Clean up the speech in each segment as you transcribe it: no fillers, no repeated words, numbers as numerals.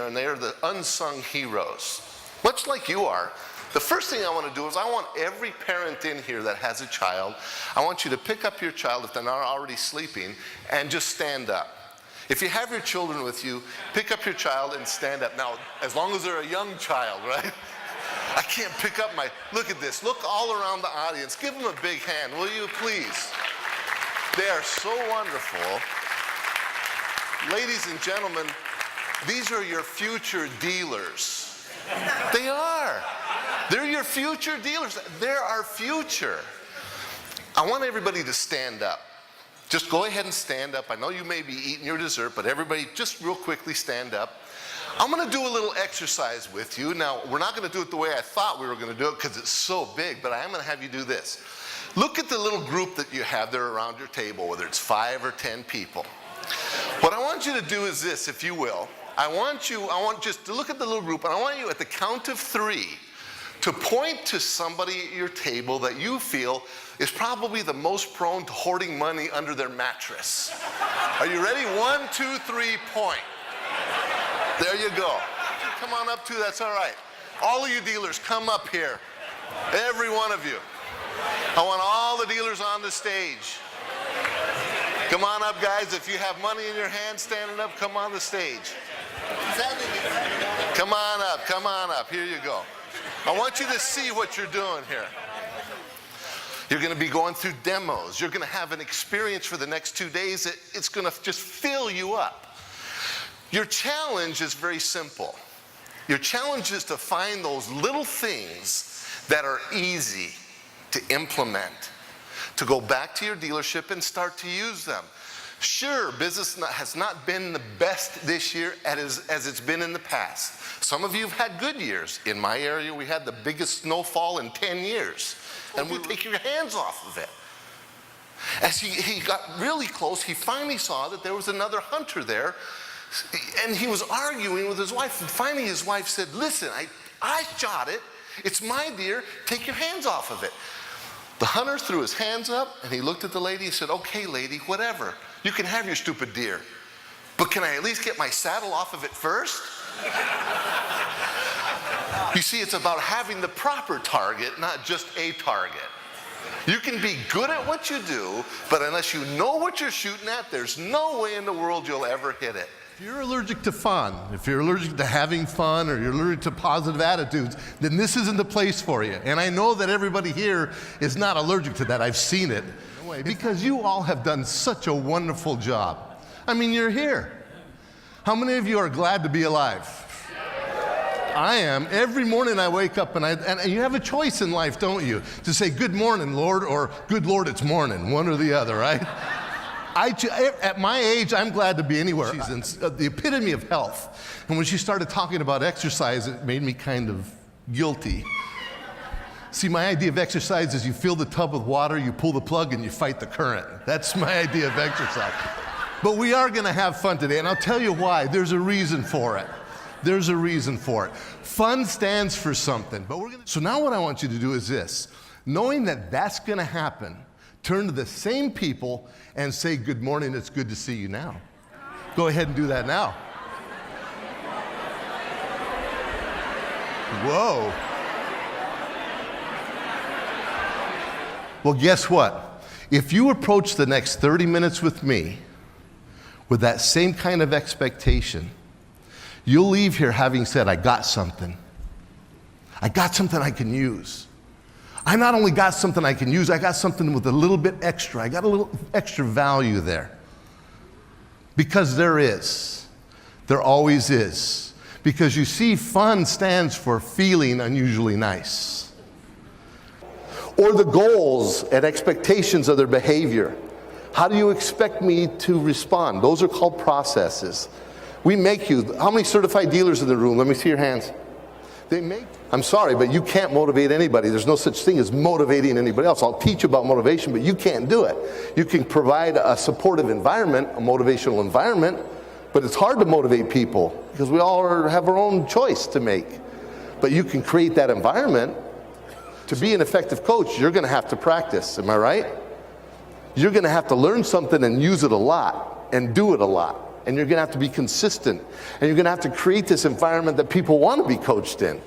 and they are the unsung heroes. Much like you are, the first thing I want to do is I want every parent in here that has a child, I want you to pick up your child if they're not already sleeping and just stand up. If you have your children with you, pick up your child and stand up. Now, as long as they're a young child, right? I can't pick up look at this. Look all around the audience. Give them a big hand, will you, please? They are so wonderful. Ladies and gentlemen, these are your future dealers. They are. They're your future dealers. They're our future. I want everybody to stand up. Just go ahead and stand up. I know you may be eating your dessert, but everybody just real quickly stand up. I'm going to do a little exercise with you. Now, we're not going to do it the way I thought we were going to do it because it's so big, but I am going to have you do this. Look at the little group that you have there around your table, whether it's 5 or 10 people. What I want you to do is this, if you will. I want just to look at the little group, and I want you at the count of 3 to point to somebody at your table that you feel is probably the most prone to hoarding money under their mattress. Are you ready? 1, 2, 3, point. There you go. Come on up too, that's all right. All of you dealers, come up here. Every one of you. I want all the dealers on the stage. Come on up, guys. If you have money in your hand standing up, come on the stage. Come on up, come on up. Here you go. I want you to see what you're doing here. You're going to be going through demos. You're going to have an experience for the next 2 days. It's going to just fill you up. Your challenge is very simple. Your challenge is to find those little things that are easy to implement, to go back to your dealership and start to use them. Sure, business has not been the best this year as it's been in the past. Some of you have had good years. In my area, we had the biggest snowfall in 10 years. And we take your hands off of it. As he got really close, he finally saw that there was another hunter there, and he was arguing with his wife. And finally his wife said, listen, I shot it. It's my deer. Take your hands off of it. The hunter threw his hands up, and he looked at the lady and said, okay, lady, whatever. You can have your stupid deer. But can I at least get my saddle off of it first? You see, it's about having the proper target, not just a target. You can be good at what you do, but unless you know what you're shooting at, there's no way in the world you'll ever hit it. If you're allergic to fun, if you're allergic to having fun, or you're allergic to positive attitudes, then this isn't the place for you. And I know that everybody here is not allergic to that. I've seen it. Because you all have done such a wonderful job. I mean, you're here. How many of you are glad to be alive? I am. Every morning I wake up, and you have a choice in life, don't you? To say, good morning, Lord, or good Lord, it's morning, one or the other, right? At my age, I'm glad to be anywhere. She's the epitome of health. And when she started talking about exercise, it made me kind of guilty. See, my idea of exercise is you fill the tub with water, you pull the plug, and you fight the current. That's my idea of exercise. But we are going to have fun today, and I'll tell you why. There's a reason for it. There's a reason for it. Fun stands for something. So now what I want you to do is this. Knowing that that's going to happen, turn to the same people and say, good morning, it's good to see you now. Go ahead and do that now. Whoa. Well, guess what? If you approach the next 30 minutes with me with that same kind of expectation, you'll leave here having said, I got something. I got something I can use. I not only got something I can use, I got something with a little bit extra. I got a little extra value there. Because there is. There always is. Because you see, fun stands for feeling unusually nice. Or the goals and expectations of their behavior. How do you expect me to respond? Those are called processes. We make you. How many certified dealers in the room? Let me see your hands. I'm sorry, but you can't motivate anybody. There's no such thing as motivating anybody else. I'll teach you about motivation, but you can't do it. You can provide a supportive environment, a motivational environment, but it's hard to motivate people because we all have our own choice to make. But you can create that environment. To be an effective coach, you're going to have to practice. Am I right? You're going to have to learn something and use it a lot and do it a lot. and you're going to have to be consistent, and you're going to have to create this environment that people want to be coached in.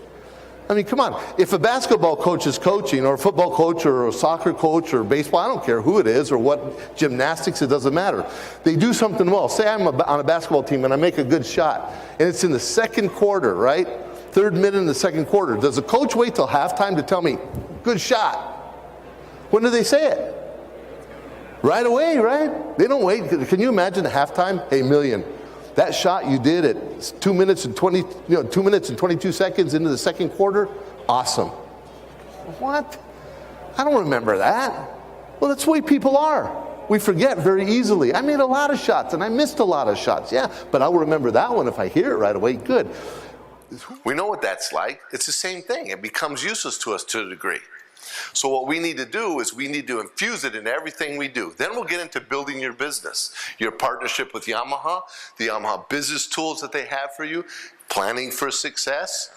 I mean, come on. If a basketball coach is coaching, or a football coach, or a soccer coach, or baseball, I don't care who it is, or what gymnastics, it doesn't matter. They do something well. Say I'm on a basketball team and I make a good shot, and it's in the second quarter, right? Third minute in the second quarter. Does the coach wait till halftime to tell me, good shot? When do they say it? Right away, right? They don't wait. Can you imagine at halftime? Hey, Million, that shot you did at 2 minutes and 22 seconds into the second quarter, awesome. What? I don't remember that. Well, that's the way people are. We forget very easily. I made a lot of shots and I missed a lot of shots. Yeah, but I'll remember that one if I hear it right away. Good. We know what that's like. It's the same thing. It becomes useless to us to a degree. So what we need to do is we need to infuse it in everything we do. Then we'll get into building your business, your partnership with Yamaha, the Yamaha business tools that they have for you, planning for success.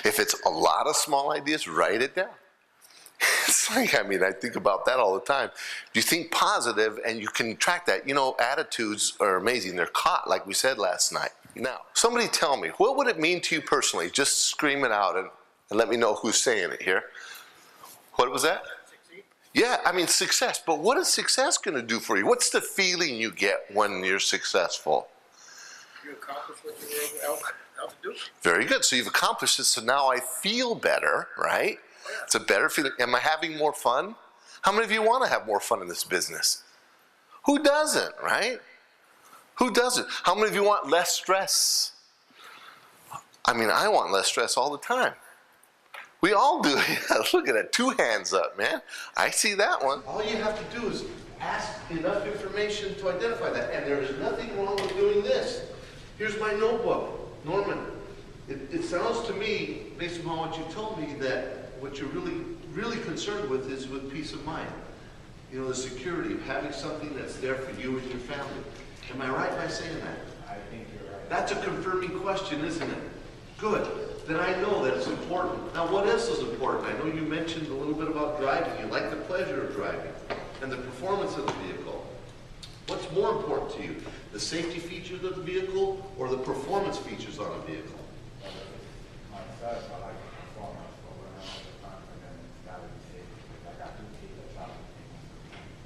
If it's a lot of small ideas, write it down. It's like, I mean, I think about that all the time. You think positive and you can track that. You know, attitudes are amazing. They're caught, like we said last night. Now, somebody tell me, what would it mean to you personally? Just scream it out and let me know who's saying it here. What was that? Succeed. Yeah, I mean success. But what is success going to do for you? What's the feeling you get when you're successful? You accomplish what you were out to do. Very good. So you've accomplished it. So now I feel better, right? Oh, yeah. It's a better feeling. Am I having more fun? How many of you want to have more fun in this business? Who doesn't, right? Who doesn't? How many of you want less stress? I mean, I want less stress all the time. We all do. Look at that. 2 hands up, man. I see that one. All you have to do is ask enough information to identify that. And there is nothing wrong with doing this. Here's my notebook. Norman, it sounds to me, based upon what you told me, that what you're really concerned with is with peace of mind. You know, the security of having something that's there for you and your family. Am I right by saying that? I think you're right. That's a confirming question, isn't it? Good. Then I know that it's important. Now, what else is important? I know you mentioned a little bit about driving. You like the pleasure of driving and the performance of the vehicle. What's more important to you? The safety features of the vehicle or the performance features on a vehicle? Myself, I like the performance, but when I'm at the confident, it's got to be safe. Like I do keep the traffic.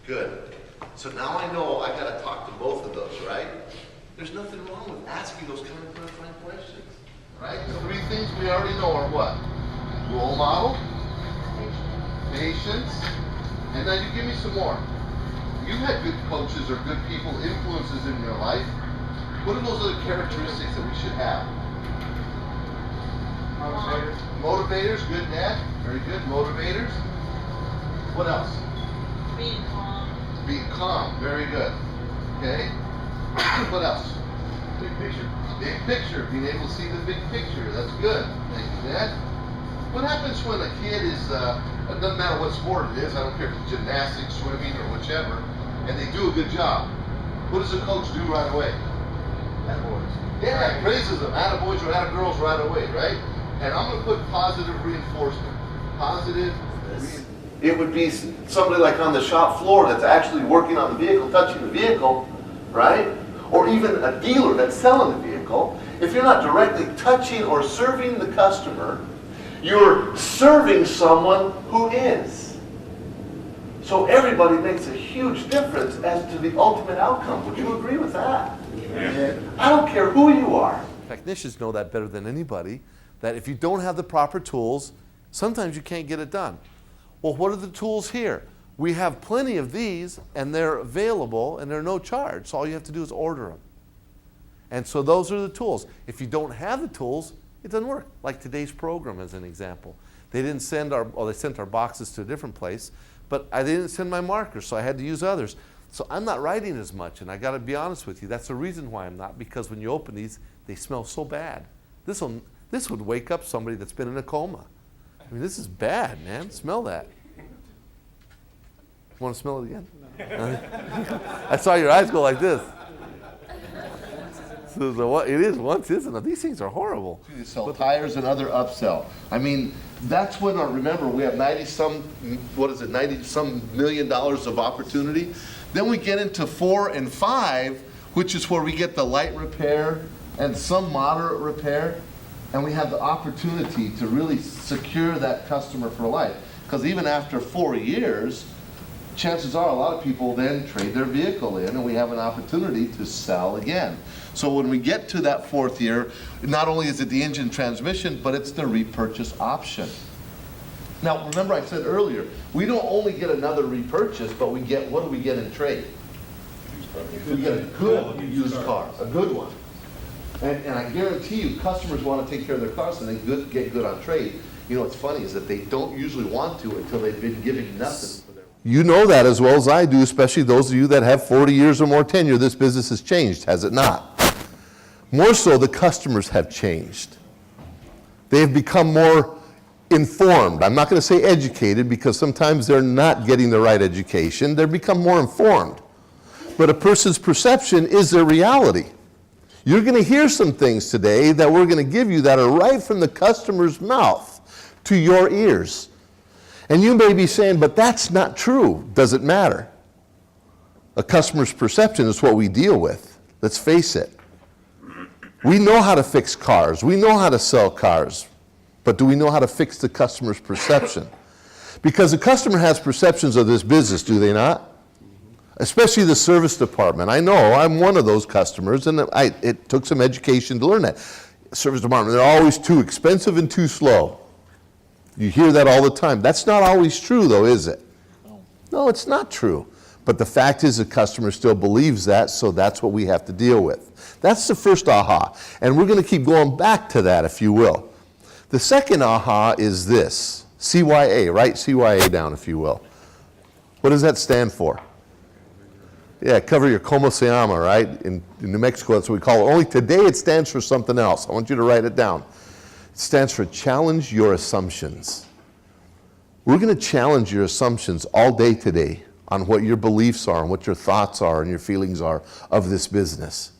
Good. So now I know I got to talk to both of those, right? There's nothing wrong with asking those kind of clarifying questions. Right? The 3 things we already know are what? Role model, patience, and now you give me some more. You've had good coaches or good people, influences in your life. What are those other characteristics that we should have? Motivators. Motivators, good, Dad. Very good. Motivators. What else? Being calm. Being calm. Very good. Okay. What else? Big picture. Big picture, being able to see the big picture. That's good. Thank you, Dad. What happens when a kid is, it doesn't matter what sport it is, I don't care if it's gymnastics, swimming, or whichever, and they do a good job. What does the coach do right away? Attaboys. Yeah, praises them. Attaboys or attagirls right away, right? And I'm going to put positive reinforcement. Positive reinforcement. It would be somebody like on the shop floor that's actually working on the vehicle, touching the vehicle, right? Or even a dealer that's selling the vehicle. If you're not directly touching or serving the customer, you're serving someone who is. So everybody makes a huge difference as to the ultimate outcome. Would you agree with that? Yeah. I don't care who you are. Technicians know that better than anybody, that if you don't have the proper tools, sometimes you can't get it done. Well, what are the tools here? We have plenty of these, and they're available, and they're no charge. So all you have to do is order them. And so those are the tools. If you don't have the tools, it doesn't work. Like today's program as an example. They didn't send they sent our boxes to a different place, but they didn't send my markers, so I had to use others. So I'm not writing as much, and I got to be honest with you. That's the reason why I'm not, because when you open these, they smell so bad. This would wake up somebody that's been in a coma. I mean, this is bad, man. Smell that. Want to smell it again? I saw your eyes go like this. So what it is once, isn't it? These things are horrible. You sell tires and other upsell. I mean, that's when, remember, we have 90-some million dollars of opportunity. Then we get into 4 and 5, which is where we get the light repair and some moderate repair, and we have the opportunity to really secure that customer for life. Because even after 4 years, chances are a lot of people then trade their vehicle in, and we have an opportunity to sell again. So when we get to that 4th year, not only is it the engine transmission, but it's the repurchase option. Now, remember I said earlier, we don't only get another repurchase, but we get, what do we get in trade? We get a good used car, a good one. And I guarantee you, customers want to take care of their cars and they get good on trade. You know what's funny is that they don't usually want to until they've been giving nothing for their. You know that as well as I do, especially those of you that have 40 years or more tenure. This business has changed, has it not? More so, the customers have changed. They have become more informed. I'm not going to say educated because sometimes they're not getting the right education. They've become more informed. But a person's perception is their reality. You're going to hear some things today that we're going to give you that are right from the customer's mouth to your ears. And you may be saying, but that's not true. Does it matter? A customer's perception is what we deal with. Let's face it. We know how to fix cars. We know how to sell cars. But do we know how to fix the customer's perception? Because the customer has perceptions of this business, do they not? Especially the service department. I know, I'm one of those customers, and it took some education to learn that. Service department, they're always too expensive and too slow. You hear that all the time. That's not always true, though, is it? No, it's not true. But the fact is the customer still believes that, so that's what we have to deal with. That's the first aha. And we're going to keep going back to that, if you will. The second aha is this. CYA, write CYA down, if you will. What does that stand for? Yeah, cover your como se llama, right? In New Mexico, that's what we call it. Only today it stands for something else. I want you to write it down. It stands for challenge your assumptions. We're going to challenge your assumptions all day today on what your beliefs are and what your thoughts are and your feelings are of this business.